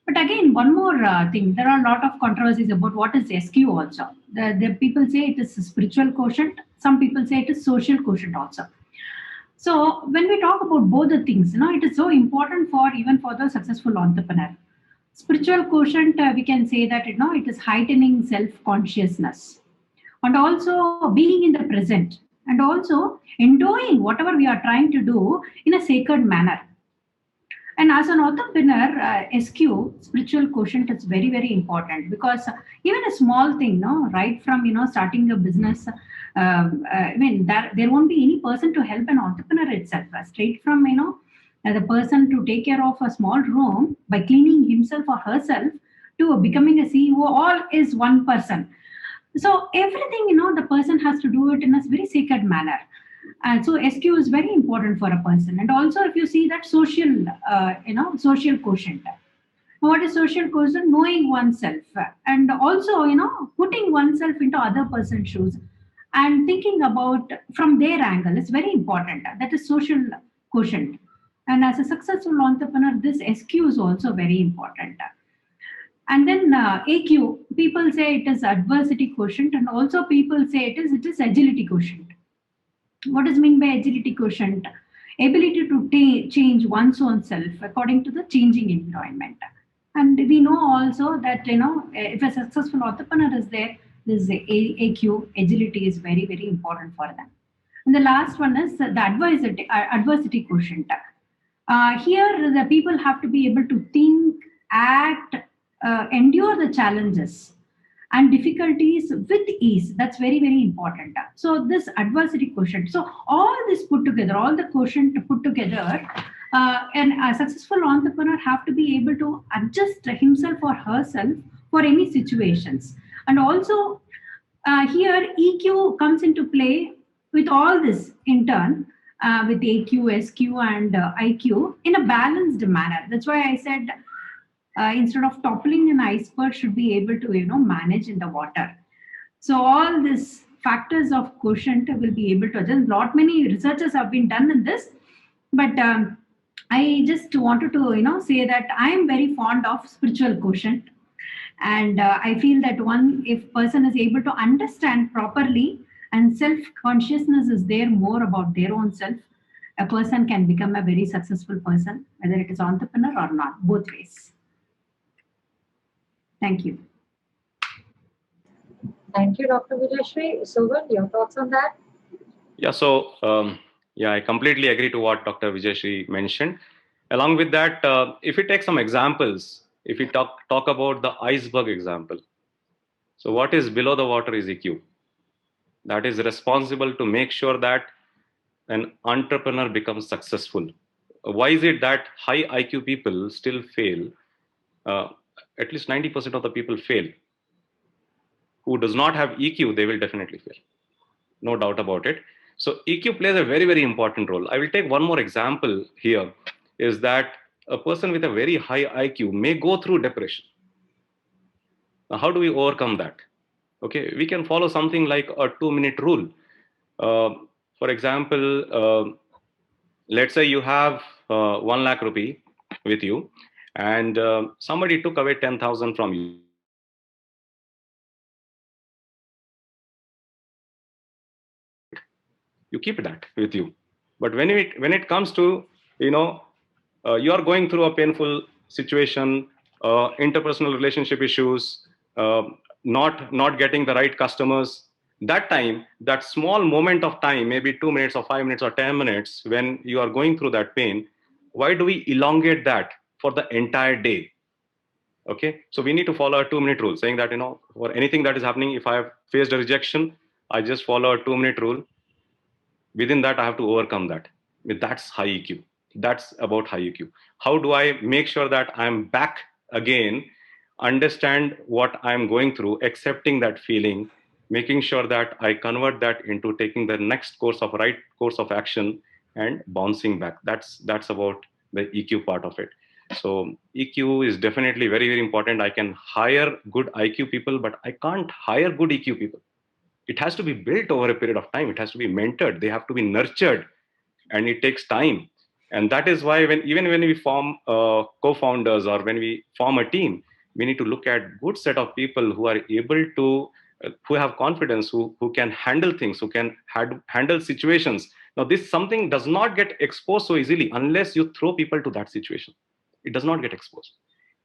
But again, one more thing, there are a lot of controversies about what is SQ also. The people say it is a spiritual quotient. Some people say it is social quotient also. So when we talk about both the things, it is so important even for the successful entrepreneur. Spiritual quotient, we can say that, it is heightening self-consciousness and also being in the present and also enjoying whatever we are trying to do in a sacred manner. And as an entrepreneur, SQ, spiritual quotient, is very, very important because even a small thing, right from, starting a business, there won't be any person to help an entrepreneur itself. Straight from, the person to take care of a small room by cleaning himself or herself to becoming a CEO, all is one person. So everything, the person has to do it in a very sacred manner. And so SQ is very important for a person. And also if you see that social quotient. What is social quotient? Knowing oneself and also, putting oneself into other person's shoes and thinking about from their angle is very important. That is social quotient. And as a successful entrepreneur, this SQ is also very important. And then AQ, people say it is adversity quotient, and also people say it is agility quotient. What does mean by agility quotient? Ability to change one's own self according to the changing environment. And we know also that, if a successful entrepreneur is there, this AQ, agility, is very, very important for them. And the last one is the adversity quotient. Here, the people have to be able to think, act, endure the challenges and difficulties with ease. That's very, very important. So this adversity quotient. So all this put together, all the quotient put together, and a successful entrepreneur have to be able to adjust himself or herself for any situations. And also here EQ comes into play with all this in turn, with AQ, SQ, and IQ in a balanced manner. That's why I said, instead of toppling an iceberg, should be able to manage in the water. So all these factors of quotient will be able to adjust. Lot many researches have been done in this, but I just wanted to say that I am very fond of spiritual quotient, and I feel that if person is able to understand properly and self-consciousness is there more about their own self, a person can become a very successful person, whether it is entrepreneur or not, both ways. Thank you. Thank you, Dr. Vijayashree. Sovan, your thoughts on that? Yeah, so I completely agree to what Dr. Vijayashree mentioned. Along with that, if we take some examples, if we talk about the iceberg example, so what is below the water is EQ. That is responsible to make sure that an entrepreneur becomes successful. Why is it that high IQ people still fail? At least 90% of the people fail. Who does not have EQ, they will definitely fail. No doubt about it. So EQ plays a very, very important role. I will take one more example here, is that a person with a very high IQ may go through depression. Now, how do we overcome that? Okay, we can follow something like a 2-minute rule. For example, let's say you have 1 lakh rupee with you, and somebody took away 10,000 from you. You keep that with you. But when it comes to, you are going through a painful situation, interpersonal relationship issues, not getting the right customers, that small moment of time, maybe 2 minutes or 5 minutes or 10 minutes, when you are going through that pain, why do we elongate that for the entire day? Okay, so we need to follow a 2-minute rule, saying that, for anything that is happening, if I have faced a rejection, I just follow a 2-minute rule. Within that, I have to overcome that. That's high EQ. That's about high EQ. How do I make sure that I'm back again, understand what I'm going through, accepting that feeling, making sure that I convert that into taking the next right course of action and bouncing back. That's about the EQ part of it. So EQ is definitely very, very important. I can hire good IQ people, but I can't hire good EQ people. It has to be built over a period of time. It has to be mentored. They have to be nurtured, and it takes time. And that is why even when we form co-founders, or when we form a team, we need to look at good set of people who are able to, who have confidence, who can handle things, who can handle situations. Now, this something does not get exposed so easily unless you throw people to that situation. It does not get exposed.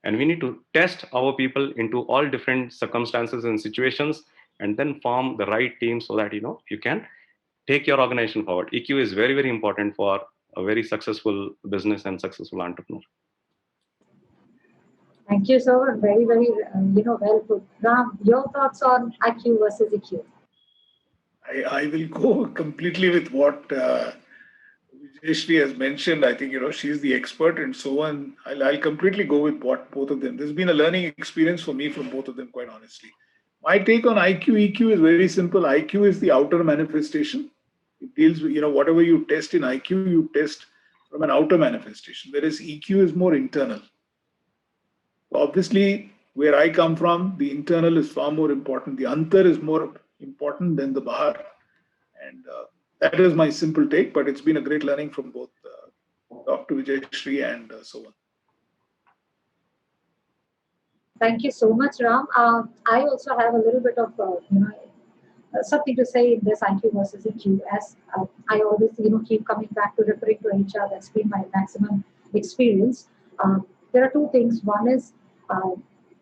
And we need to test our people into all different circumstances and situations, and then form the right team so that you can take your organization forward. EQ is very, very important for a very successful business and successful entrepreneur. Thank you, sir. Very, very, well put. Ram, your thoughts on IQ versus EQ? I will go completely with what Vijayashree has mentioned. I think, she's the expert, and so on. I'll completely go with what both of them. This has been a learning experience for me from both of them, quite honestly. My take on IQ, EQ is very simple. IQ is the outer manifestation. It deals with, whatever you test in IQ, you test from an outer manifestation, whereas EQ is more internal. Obviously, where I come from, the internal is far more important. The antar is more important than the bahar. And that is my simple take, but it's been a great learning from both Dr. Vijayashree and so on. Thank you so much, Ram. I also have a little bit of, something to say in this IQ versus EQ. As I always, keep coming back to referring to HR. That's been my maximum experience. There are two things. One is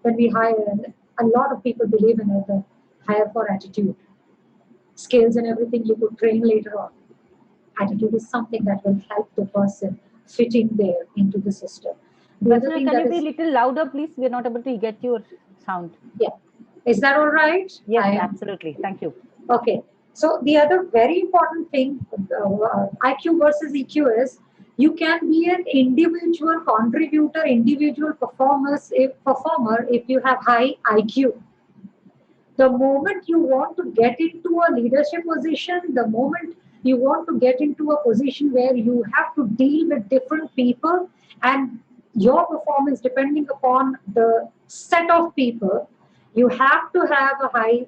when we hire, and a lot of people believe in it, hire for attitude. Skills and everything you could train later on. Attitude is something that will help the person fit in there into the system. The other thing Can you that be a is, little louder, please? We're not able to get your sound. yeah, is that all right? Yes, absolutely. Thank you. Okay. So the other very important thing, IQ versus EQ, is you can be an individual contributor, individual performer if you have high IQ. The moment you want to get into a leadership position, the moment you want to get into a position where you have to deal with different people, and your performance depending upon the set of people, you have to have a high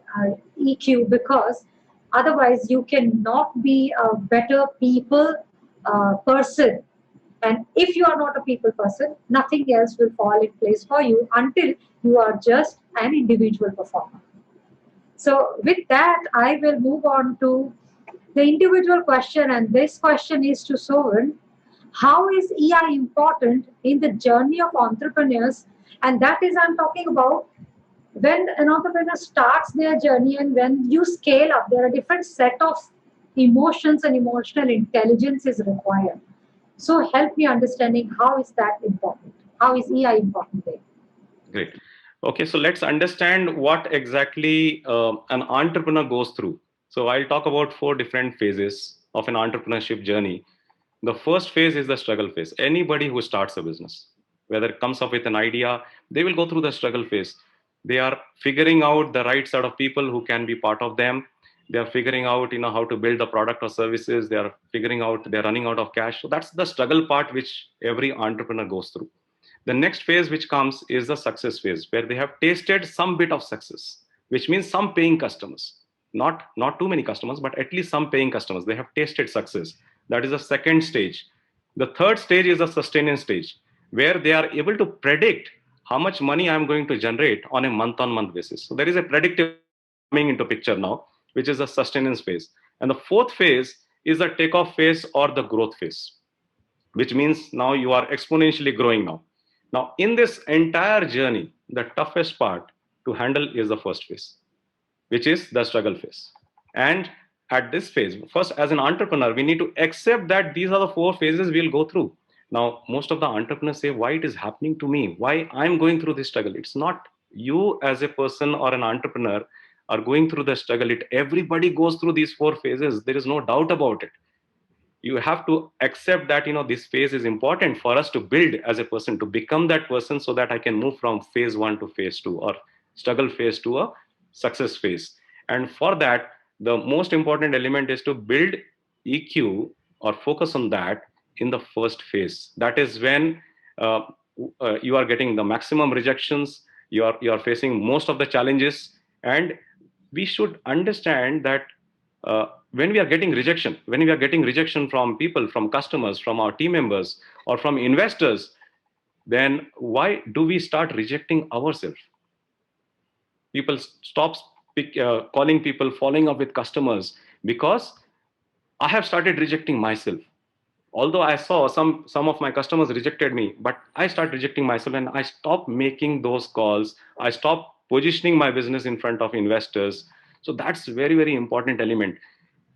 EQ, because otherwise you cannot be a better people person. And if you are not a people person, nothing else will fall in place for you until you are just an individual performer. So with that, I will move on to the individual question, and this question is to Sovan. How is EI important in the journey of entrepreneurs? And that is, I'm talking about when an entrepreneur starts their journey and when you scale up, there are different set of emotions and emotional intelligence is required. So help me understanding how is that important? How is EI important there? Great. Okay, so let's understand what exactly an entrepreneur goes through. So I'll talk about 4 different phases of an entrepreneurship journey. The first phase is the struggle phase. Anybody who starts a business, whether it comes up with an idea, they will go through the struggle phase. They are figuring out the right set of people who can be part of them. They are figuring out, how to build the product or services. They are figuring out, they're running out of cash. So that's the struggle part which every entrepreneur goes through. The next phase which comes is the success phase, where they have tasted some bit of success, which means some paying customers. Not too many customers, but at least some paying customers. They have tasted success. That is the second stage. The third stage is the sustenance stage, where they are able to predict how much money I'm going to generate on a month-on-month basis. So there is a predictive coming into picture now, which is the sustenance phase. And the fourth phase is the takeoff phase or the growth phase, which means now you are exponentially growing now. Now, in this entire journey, the toughest part to handle is the first phase, which is the struggle phase. And at this phase, first, as an entrepreneur, we need to accept that these are the 4 phases we'll go through. Now, most of the entrepreneurs say, why it is happening to me? Why I'm going through this struggle? It's not you as a person or an entrepreneur are going through the struggle. Everybody goes through these 4 phases. There is no doubt about it. You have to accept that this phase is important for us to build as a person, to become that person, so that I can move from phase 1 to phase 2, or struggle phase to a success phase. And for that, the most important element is to build EQ or focus on that in the first phase. That is when you are getting the maximum rejections, you are facing most of the challenges. And we should understand that when we are getting rejection from people, from customers, from our team members, or from investors, then why do we start rejecting ourselves? People stop calling people, following up with customers, because I have started rejecting myself. Although I saw some of my customers rejected me, but I start rejecting myself, and I stop making those calls. I stop positioning my business in front of investors. So that's very, very important element.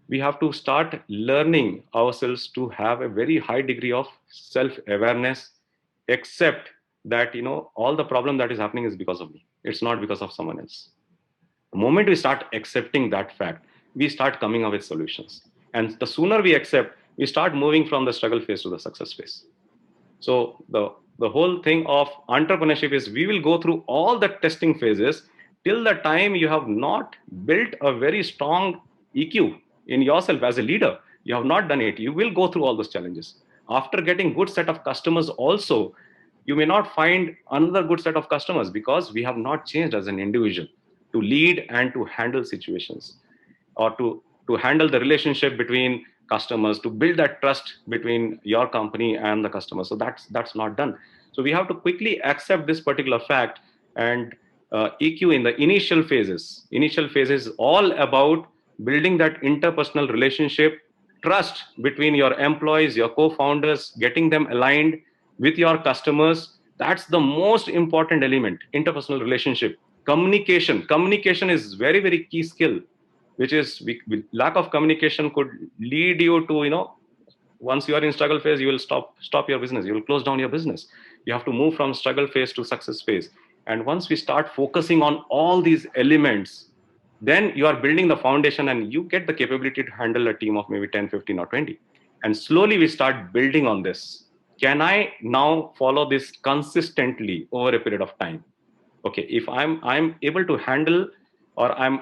We have to start learning ourselves to have a very high degree of self-awareness, accept that all the problem that is happening is because of me. It's not because of someone else. The moment we start accepting that fact, we start coming up with solutions. And the sooner we accept, we start moving from the struggle phase to the success phase. So the whole thing of entrepreneurship is we will go through all the testing phases till the time you have not built a very strong EQ in yourself as a leader. You have not done it. You will go through all those challenges. After getting good set of customers also, you may not find another good set of customers, because we have not changed as an individual to lead and to handle situations, or to handle the relationship between customers, to build that trust between your company and the customer. So that's not done. So we have to quickly accept this particular fact. And EQ in the initial phases all about building that interpersonal relationship, trust between your employees, your co-founders, getting them aligned with your customers. That's the most important element. Interpersonal relationship. Communication is very, very key skill, which is lack of communication could lead you to, once you are in struggle phase, you will stop your business. You will close down your business. You have to move from struggle phase to success phase. And once we start focusing on all these elements, then you are building the foundation, and you get the capability to handle a team of maybe 10, 15, or 20. And slowly we start building on this. Can I now follow this consistently over a period of time? Okay, if I'm able to handle, or I'm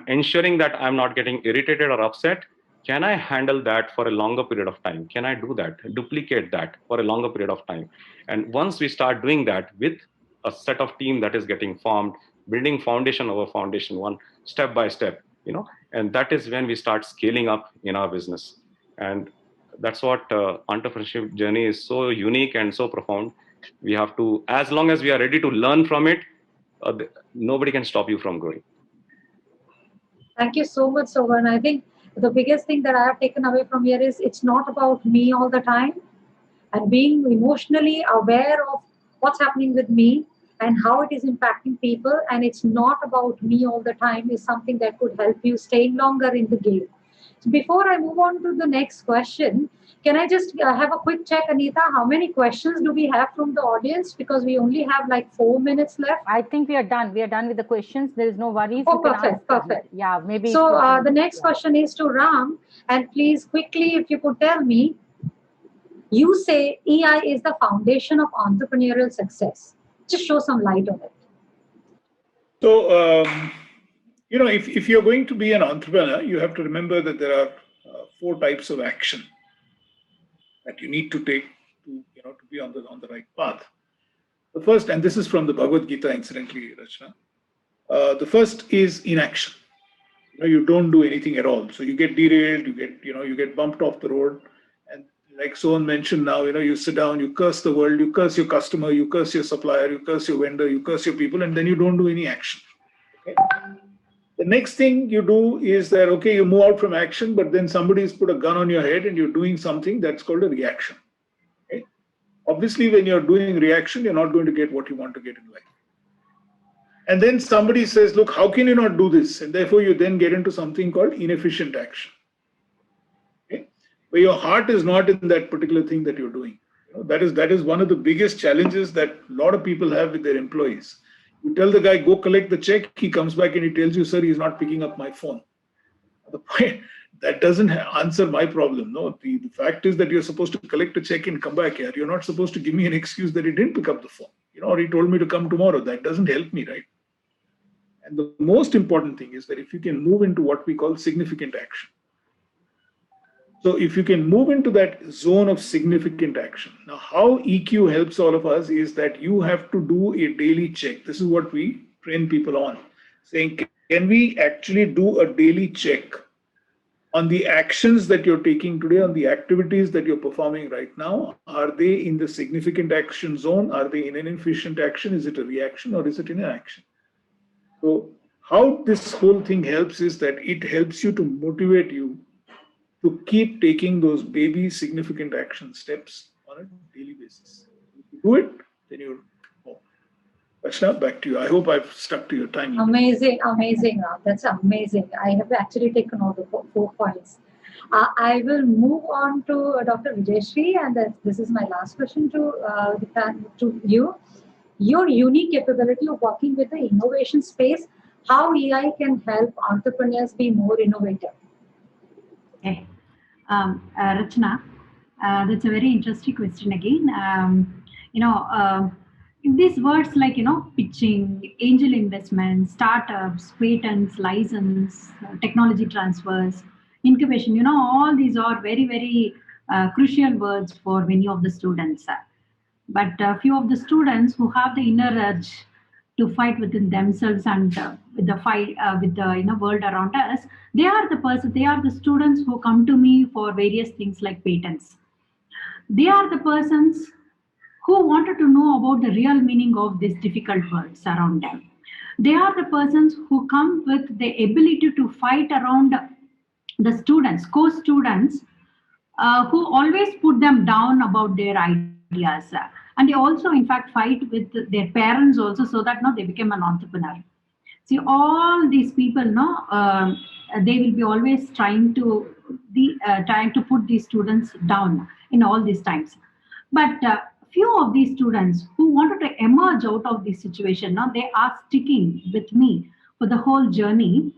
ensuring that I'm not getting irritated or upset, can I handle that for a longer period of time? Can I do that, duplicate that for a longer period of time? And once we start doing that with a set of team that is getting formed, building foundation over foundation, one step by step, and that is when we start scaling up in our business. And that's what entrepreneurship journey is so unique and so profound. We have to, as long as we are ready to learn from it, nobody can stop you from growing. Thank you so much, Sovan. I think the biggest thing that I have taken away from here is it's not about me all the time, and being emotionally aware of what's happening with me, and how it is impacting people, and it's not about me all the time, is something that could help you staying longer in the game. So before I move on to the next question, can I just have a quick check, Anita? How many questions do we have from the audience? Because we only have like 4 minutes left. I think we are done. We are done with the questions. There is no worries. Oh, You can perfect, ask. perfect. Yeah, maybe. So the next question is to Ram, and please quickly, if you could tell me, you say EI is the foundation of entrepreneurial success. Just show some light on it. So, you know, if you're going to be an entrepreneur, you have to remember that there are 4 types of action that you need to take to, you know, to be on the right path. The first, and this is from the Bhagavad Gita, incidentally, Rachna. The first is inaction. You know, you don't do anything at all. So you get derailed, you get bumped off the road. And like Sohan mentioned now, you know, you sit down, you curse the world, you curse your customer, you curse your supplier, you curse your vendor, you curse your people, and then you don't do any action. Okay? The next thing you do is that, okay, you move out from action, but then somebody's put a gun on your head and you're doing something that's called a reaction. Okay? Obviously, when you're doing reaction, you're not going to get what you want to get in life. And then somebody says, look, how can you not do this? And therefore, you then get into something called inefficient action. Okay? Where your heart is not in that particular thing that you're doing. You know, that is one of the biggest challenges that a lot of people have with their employees. You tell the guy, go collect the check, he comes back and he tells you, sir, he's not picking up my phone. The point, that doesn't answer my problem. No, the fact is that you're supposed to collect a check and come back here. You're not supposed to give me an excuse that he didn't pick up the phone. You know, or he told me to come tomorrow. That doesn't help me, right? And the most important thing is that if you can move into what we call significant action. So if you can move into that zone of significant action. Now, how EQ helps all of us is that you have to do a daily check. This is what we train people on, saying, can we actually do a daily check on the actions that you're taking today, on the activities that you're performing right now? Are they in the significant action zone? Are they in an inefficient action? Is it a reaction or is it in an action? So how this whole thing helps is that it helps you to motivate you to keep taking those baby significant action steps on a daily basis. If you do it, then you're home. Rachna, back to you. I hope I've stuck to your time. Amazing, amazing, Ram. That's amazing. I have actually taken all the 4 points. I will move on to Dr. Vijayashree, and this is my last question to you. Your unique capability of working with the innovation space, how EI can help entrepreneurs be more innovative? Okay. Rachna, that's a very interesting question again. These words like, pitching, angel investment, startups, patents, license, technology transfers, incubation, all these are very, very crucial words for many of the students. But a few of the students who have the inner urge to fight within themselves and with the fight with the world around us, they are the students who come to me for various things like patents. They are the persons who wanted to know about the real meaning of these difficult words around them. They are the persons who come with the ability to fight around the students, co-students, who always put them down about their ideas. And they also, in fact, fight with their parents also, so that they become an entrepreneur. See, all these people, they will be always trying to put these students down in all these times. But few of these students who wanted to emerge out of this situation, they are sticking with me for the whole journey.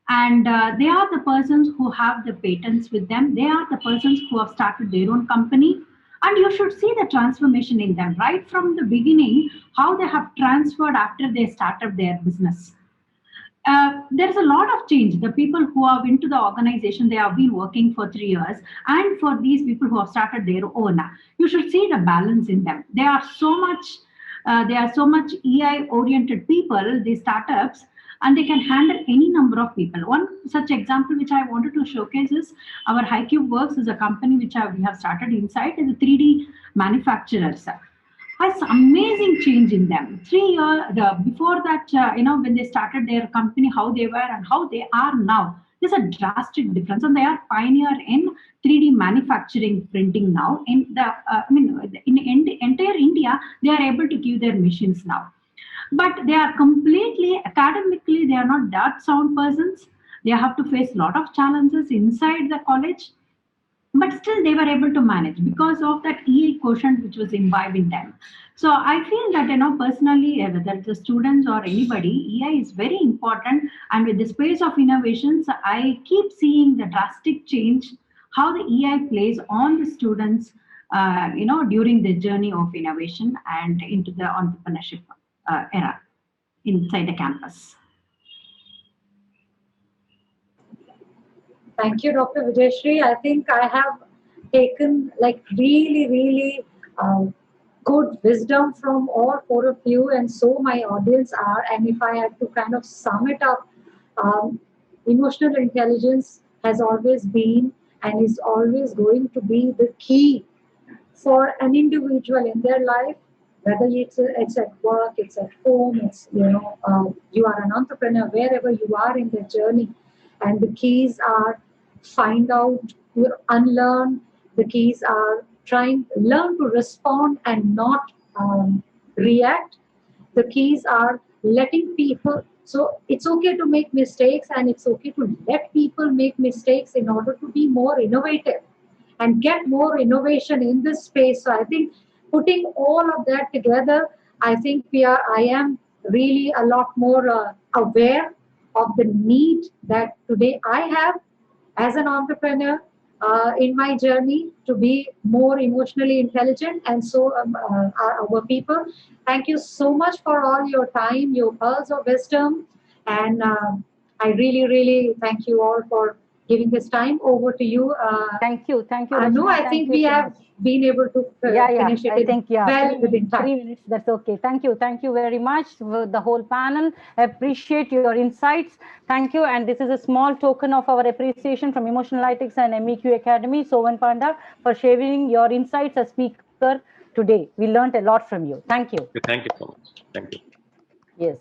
And they are the persons who have the patents with them. They are the persons who have started their own company. And you should see the transformation in them right from the beginning, how they have transferred after they started their business. There's a lot of change. The people who are into the organization, they have been working for 3 years. And for these people who have started their own, you should see the balance in them. They are so much EI-oriented people, these startups, and they can handle any number of people. One such example which I wanted to showcase is our HighCube Works is a company which we have started inside as a 3D manufacturers. Has amazing change in them. 3 years before that, when they started their company, how they were and how they are now, there's a drastic difference. And they are pioneer in 3D manufacturing printing now. In the in entire India, they are able to give their machines now. but they are completely academically, they are not that sound persons. They have to face a lot of challenges inside the college, but still they were able to manage because of that EI quotient which was imbibed in them. So I feel that, personally, whether it's the students or anybody, EI is very important. And with the space of innovations, I keep seeing the drastic change, how the EI plays on the students, during the journey of innovation and into the entrepreneurship era inside the campus. Thank you, Dr. Vijayashree. I think I have taken like really good wisdom from all four of you, and so my audience are. And if I had to kind of sum it up, emotional intelligence has always been and is always going to be the key for an individual in their life, whether it's at work, it's at home, it's you are an entrepreneur, wherever you are in the journey. And the keys are find out, unlearn. The keys are learn to respond and not react. The keys are letting people. So it's okay to make mistakes, and it's okay to let people make mistakes in order to be more innovative and get more innovation in this space. So I think putting all of that together, I think I am really a lot more aware of the need that today I have as an entrepreneur in my journey to be more emotionally intelligent, and so are our people. Thank you so much for all your time, your pearls of wisdom, and I really thank you all for giving this time. Over to you. Thank you. I Rachna. think we have been able to finish it I think, well within time. 3 minutes, that's okay. Thank you very much for the whole panel. I appreciate your insights. Thank you. And this is a small token of our appreciation from Emotional Analytics and MEQ Academy, Sovan Panda, for sharing your insights as speaker today. We learned a lot from you. Thank you. Thank you so much. Thank you. Yes.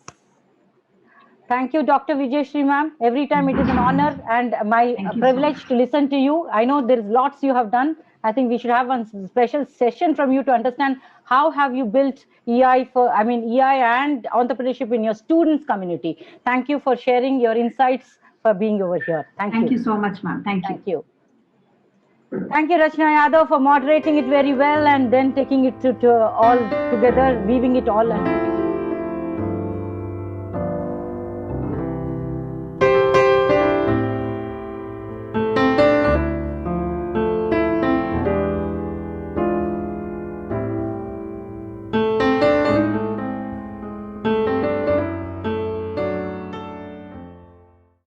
Thank you, Dr. Vijayashree ma'am. Every time it is an honor and my privilege to listen to you. I know there is lots you have done. I think we should have a special session from you to understand how have you built EI and entrepreneurship in your students community. Thank you for sharing your insights, for being over here. Thank you so much, ma'am. Thank you. Thank you, Rachna Yadav, for moderating it very well and then taking it to all together, weaving it all and